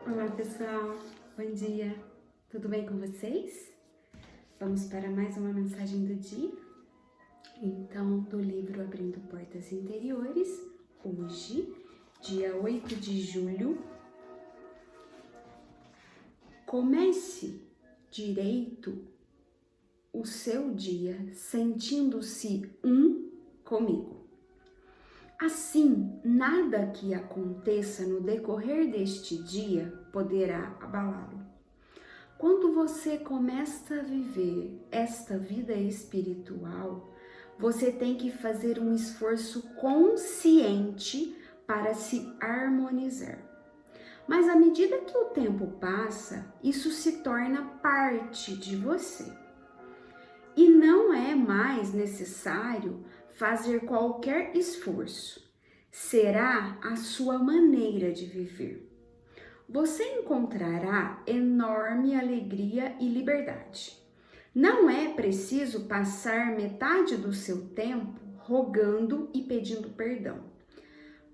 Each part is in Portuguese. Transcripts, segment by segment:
Olá pessoal, bom dia, tudo bem com vocês? Vamos para mais uma mensagem do dia? Então, do livro Abrindo Portas Interiores, hoje, dia 8 de julho, comece direito o seu dia sentindo-se comigo. Assim, nada que aconteça no decorrer deste dia poderá abalá-lo. Quando você começa a viver esta vida espiritual, você tem que fazer um esforço consciente para se harmonizar. Mas à medida que o tempo passa, isso se torna parte de você. E não é mais necessário fazer qualquer esforço. Será a sua maneira de viver. Você encontrará enorme alegria e liberdade. Não é preciso passar metade do seu tempo rogando e pedindo perdão,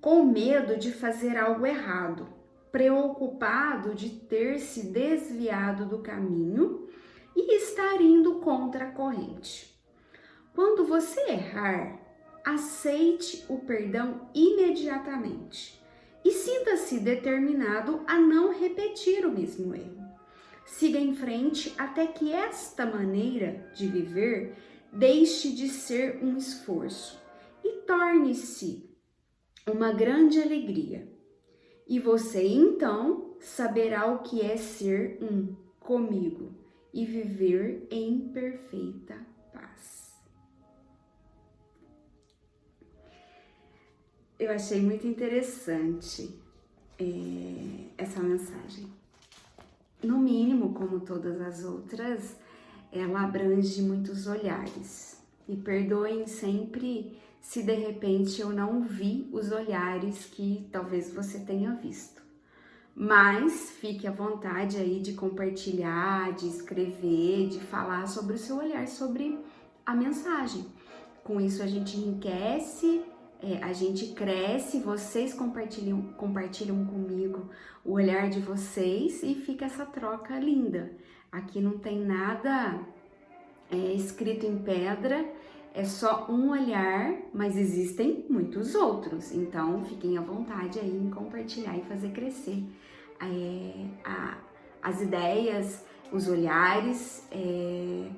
com medo de fazer algo errado, preocupado de ter se desviado do caminho e estar indo contra a corrente. Quando você errar, aceite o perdão imediatamente e sinta-se determinado a não repetir o mesmo erro. Siga em frente até que esta maneira de viver deixe de ser um esforço e torne-se uma grande alegria. E você então saberá o que é ser comigo e viver em perfeita paz. Eu achei muito interessante essa mensagem. No mínimo, como todas as outras, ela abrange muitos olhares. E perdoem sempre se de repente eu não vi os olhares que talvez você tenha visto. Mas fique à vontade aí de compartilhar, de escrever, de falar sobre o seu olhar, sobre a mensagem. Com isso a gente enriquece, a gente cresce, vocês compartilham comigo o olhar de vocês e fica essa troca linda. Aqui não tem nada escrito em pedra, é só um olhar, mas existem muitos outros. Então fiquem à vontade aí em compartilhar e fazer crescer as ideias, os olhares.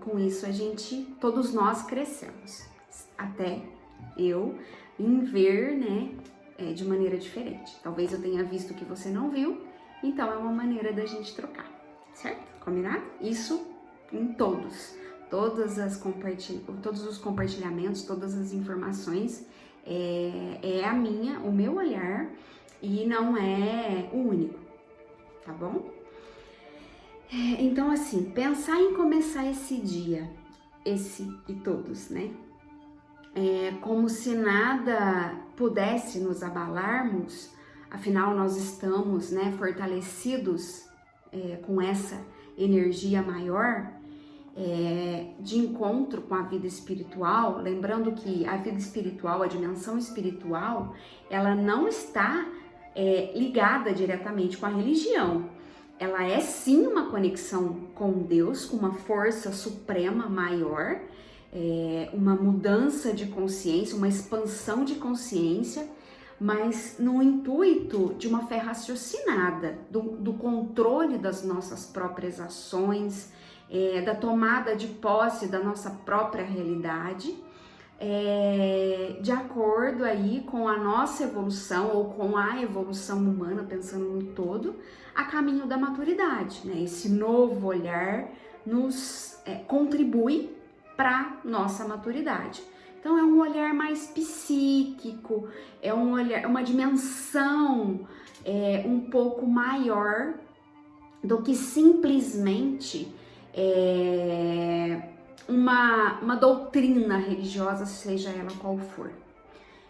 Com isso todos nós crescemos. Até eu em ver, de maneira diferente. Talvez eu tenha visto que você não viu, então é uma maneira da gente trocar, certo? Combinado? Isso em todos os compartilhamentos, todas as informações, o meu olhar e não é o único, tá bom? Então assim, pensar em começar esse dia, esse e todos, como se nada pudesse nos abalarmos, afinal nós estamos, fortalecidos com essa energia maior, de encontro com a vida espiritual, lembrando que a vida espiritual, a dimensão espiritual, ela não está ligada diretamente com a religião. Ela é sim uma conexão com Deus, com uma força suprema maior, uma mudança de consciência, uma expansão de consciência, mas no intuito de uma fé raciocinada, do controle das nossas próprias ações, da tomada de posse da nossa própria realidade, de acordo aí com a nossa evolução ou com a evolução humana, pensando no todo, a caminho da maturidade, Esse novo olhar nos contribui para nossa maturidade. Então é um olhar mais psíquico, é um olhar, uma dimensão um pouco maior do que simplesmente uma doutrina religiosa, seja ela qual for.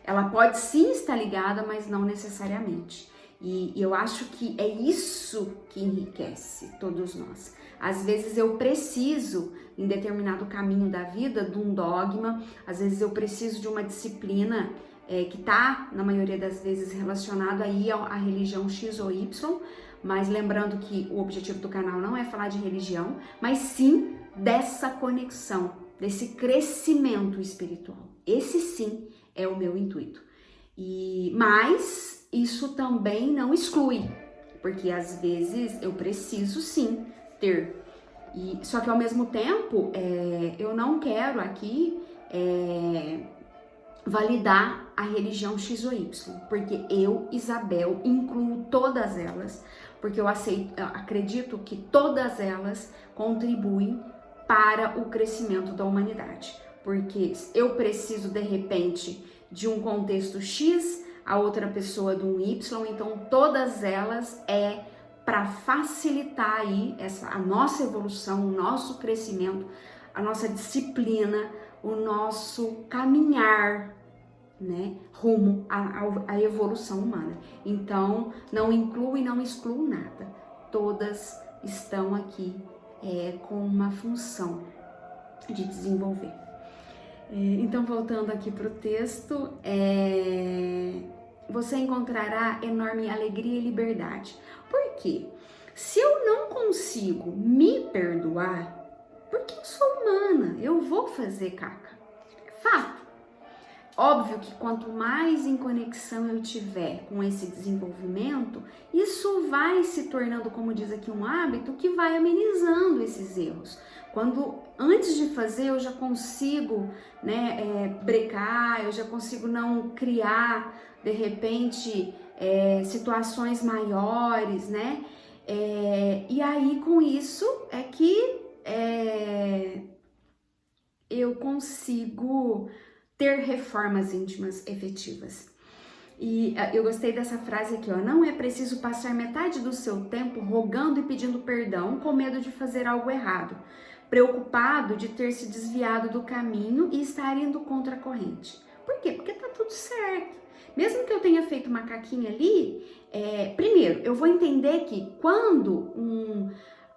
Ela pode sim estar ligada, mas não necessariamente. E eu acho que é isso que enriquece todos nós. Às vezes eu preciso, em determinado caminho da vida, de um dogma, às vezes eu preciso de uma disciplina que está, na maioria das vezes, relacionado aí à religião X ou Y, Mas lembrando que o objetivo do canal não é falar de religião, mas sim dessa conexão, desse crescimento espiritual. Esse sim é o meu intuito. Mas isso também não exclui, porque às vezes eu preciso sim ter. Só que ao mesmo tempo, eu não quero aqui validar a religião X ou Y, porque eu, Isabel, incluo todas elas, porque eu acredito que todas elas contribuem para o crescimento da humanidade. Porque eu preciso, de repente, de um contexto X, a outra pessoa de um Y, então todas elas para facilitar aí a nossa evolução, o nosso crescimento, a nossa disciplina, o nosso caminhar, né, rumo à evolução humana. Então, não incluo e não excluo nada. Todas estão aqui com uma função de desenvolver. Então, voltando aqui para o texto, você encontrará enorme alegria e liberdade. Por quê? Se eu não consigo me perdoar, porque eu sou humana, eu vou fazer caca. É fato. Óbvio que quanto mais em conexão eu tiver com esse desenvolvimento, isso vai se tornando, como diz aqui, um hábito que vai amenizando esses erros. Quando antes de fazer eu já consigo, brecar, eu já consigo não criar, de repente, situações maiores, né? E aí com isso é que eu consigo ter reformas íntimas efetivas. E eu gostei dessa frase aqui, ó. Não é preciso passar metade do seu tempo rogando e pedindo perdão com medo de fazer algo errado, preocupado de ter se desviado do caminho e estar indo contra a corrente. Por quê? Porque tá tudo certo. Mesmo que eu tenha feito uma caquinha ali, primeiro, eu vou entender que quando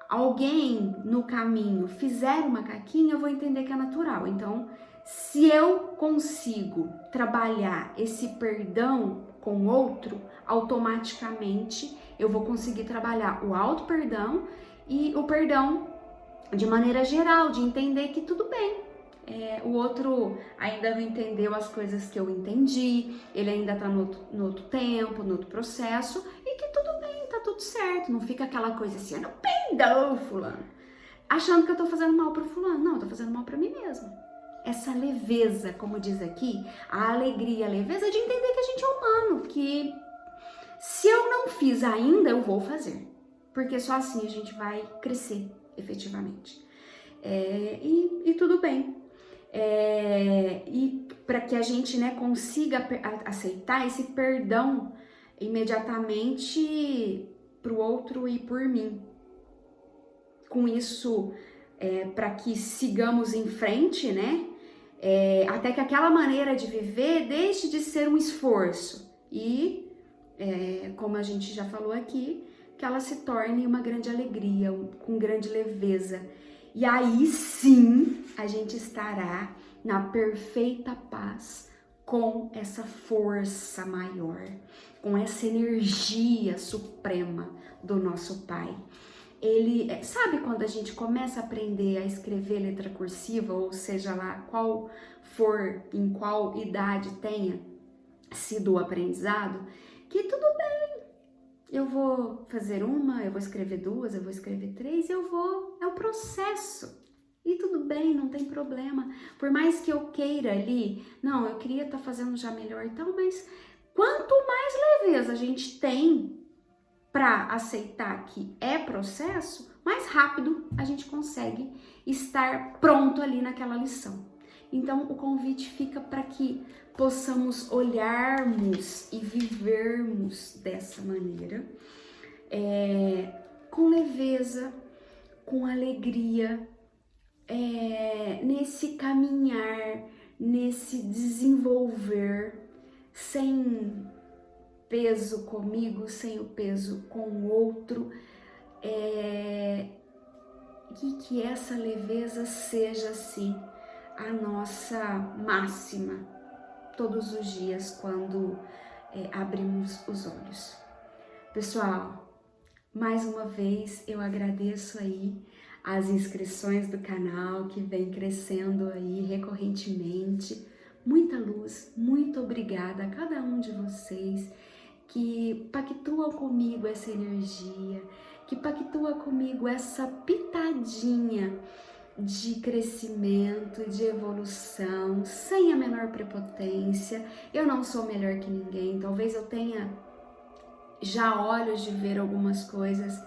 alguém no caminho fizer uma caquinha, eu vou entender que é natural. Então, se eu consigo trabalhar esse perdão com o outro, automaticamente eu vou conseguir trabalhar o auto-perdão e o perdão de maneira geral, de entender que tudo bem. O outro ainda não entendeu as coisas que eu entendi, ele ainda tá no outro tempo, no outro processo, e que tudo bem, tá tudo certo. Não fica aquela coisa assim, eu não perdoo fulano, achando que eu tô fazendo mal pro fulano. Não, eu tô fazendo mal pra mim mesma. Essa leveza, como diz aqui, a alegria, a leveza de entender que a gente é humano, que se eu não fiz ainda, eu vou fazer. Porque só assim a gente vai crescer efetivamente. E tudo bem. E para que a gente, consiga aceitar esse perdão imediatamente pro outro e por mim. Com isso, para que sigamos em frente, até que aquela maneira de viver deixe de ser um esforço e, como a gente já falou aqui, que ela se torne uma grande alegria, com grande leveza. E aí sim a gente estará na perfeita paz com essa força maior, com essa energia suprema do nosso Pai. Ele, sabe quando a gente começa a aprender a escrever letra cursiva, ou seja lá qual for, em qual idade tenha sido o aprendizado, que tudo bem, eu vou fazer uma, eu vou escrever duas, eu vou escrever três, é o processo. E tudo bem, não tem problema. Por mais que eu queira ali, não, eu queria estar fazendo já melhor e tal, mas quanto mais leveza a gente tem para aceitar que é processo, mais rápido a gente consegue estar pronto ali naquela lição. Então, o convite fica para que possamos olharmos e vivermos dessa maneira, com leveza, com alegria, nesse caminhar, nesse desenvolver, sem peso comigo, sem o peso com o outro, que essa leveza seja assim a nossa máxima todos os dias quando abrimos os olhos. Pessoal, Mais uma vez eu agradeço aí as inscrições do canal que vem crescendo aí recorrentemente. Muita luz, muito obrigada a cada um de vocês que pactuam comigo essa energia, que pactua comigo essa pitadinha de crescimento, de evolução, sem a menor prepotência. Eu não sou melhor que ninguém, talvez eu tenha já olhos de ver algumas coisas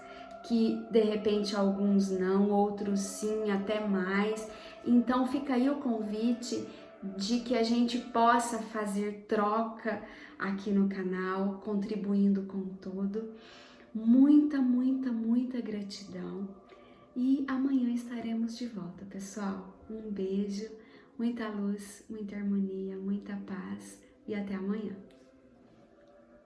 que de repente alguns não, outros sim, até mais. Então fica aí o convite de que a gente possa fazer troca aqui no canal, contribuindo com tudo. Muita, muita, muita gratidão. E amanhã estaremos de volta, pessoal. Um beijo, muita luz, muita harmonia, muita paz e até amanhã.